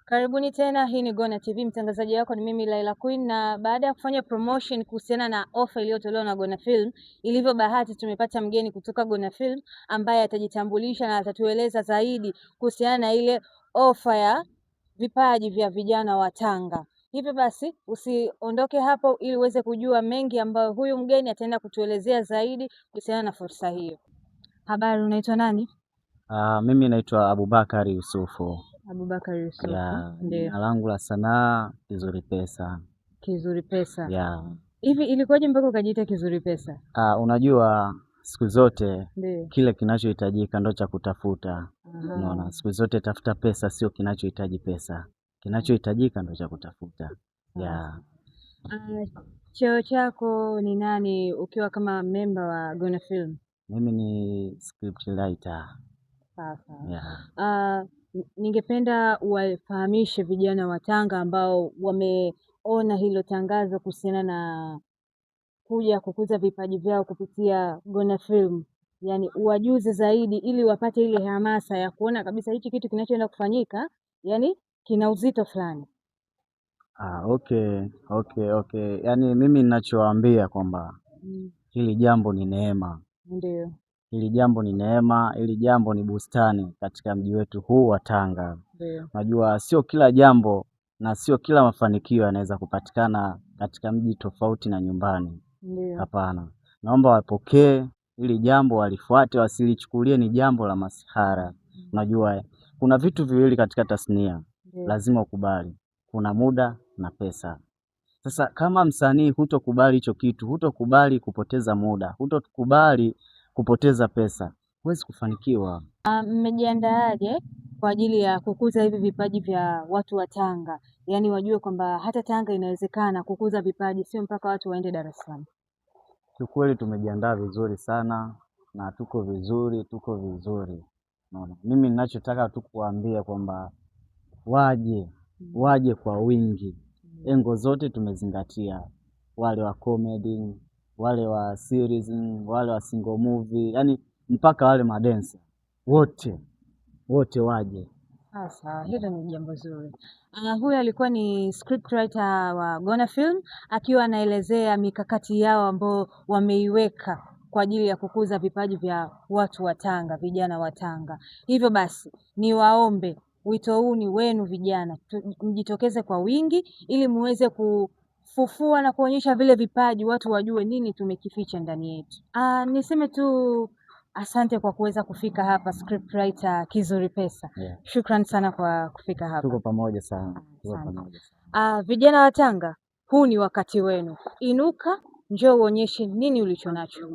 Karibuni tena, hii ni Gonna TV, mtangazaji wako ni mimi Laila Queen, na baada ya kufanya promotion kuhusiana na ofa iliyotolewa na Gonna Film, ilivyo bahati tumepata mgeni kutoka Gonna Film ambaye atajitambulisha na atatueleza zaidi kuhusiana na ile ofa ya vipaji vya vijana wa Tanga. Hivyo basi usiondoke hapo ili uweze kujua mengi ambayo huyu mgeni ataenda kutuelezea zaidi kuhusiana na fursa hiyo. Habari, unaitwa nani? Mimi naitwa Abubakari Yusufu. Abubakari Yusufu. Ndio. Jina langu la sanaa Kizuri Pesa. Kizuri Pesa. Yeah. Hivi ilikuwaje mpaka ukajiita Kizuri Pesa? Unajua siku zote Ndiyo. Kile kinachohitajika ndo cha kutafuta. Unaona, siku zote tafuta pesa, sio kinachohitaji pesa. Kinachohitajika ndo cha kutafuta. Yeah. Cheo chako ni nani ukiwa kama member wa Gonna Film? Mimi ni script writer. Sasa. Yeah. Ningependa uwafahamishe vijana wa Tanga ambao wameona hilo tangazo kuhusiana na kuja kukuza vipaji vyao kupitia Gonna Film, yaani uwajuze zaidi ili wapate ile hamasa ya kuona kabisa hichi kitu kinachoenda kufanyika, yaani kina uzito fulani. Okay. Yaani mimi ninachowaambia kwamba hili jambo ni neema. Ndio. Hili jambo ni neema, hili jambo ni bustani katika mji wetu huu wa Tanga. Unajua sio kila jambo na sio kila mafanikio yanaweza kupatikana katika mji tofauti na nyumbani. Hapana. Naomba wapokee hili jambo, walifuate, wasilichukulie ni jambo la masihara. Unajua kuna vitu viwili katika tasnia. Lazima ukubali. Kuna muda na pesa. Sasa kama msanii hutokubali hicho kitu, hutokubali kupoteza muda, hutokubali kupoteza pesa, huwezi kufanikiwa. Mmejiandaaje kwa ajili ya kukuza hivi vipaji vya watu wa Tanga? Yaani wajue kwamba hata Tanga inawezekana kukuza vipaji, sio mpaka watu waende Dar es Salaam. Kiukweli tumejiandaa vizuri sana na tuko vizuri. Unaona, mimi ninachotaka tu kuambia kwamba waje kwa wingi. Engo zote tumezingatia, wale wa comedy, wale wa series, wale wa single movie, yani mpaka wale madensa wote waje. Sasa hilo ni jambo zuri. Huyu alikuwa ni scriptwriter wa Gonna Film akiwa anaelezea mikakati yao ambao wameiweka kwa ajili ya kukuza vipaji vya watu wa Tanga, vijana wa Tanga. Hivyo basi niwaombe, wito huu ni wenu vijana, mjitokeze kwa wingi ili muweze kufufua na kuonyesha vile vipaji, watu wajue nini tumekificha ndani yetu. Niseme tu asante kwa kuweza kufika hapa scriptwriter Kizuri Pesa. Yeah. Shukrani sana kwa kufika hapa. Tuko pamoja sana. Vijana wa Tanga, huu ni wakati wenu. Inuka, njoo uonyeshe nini ulicho nacho.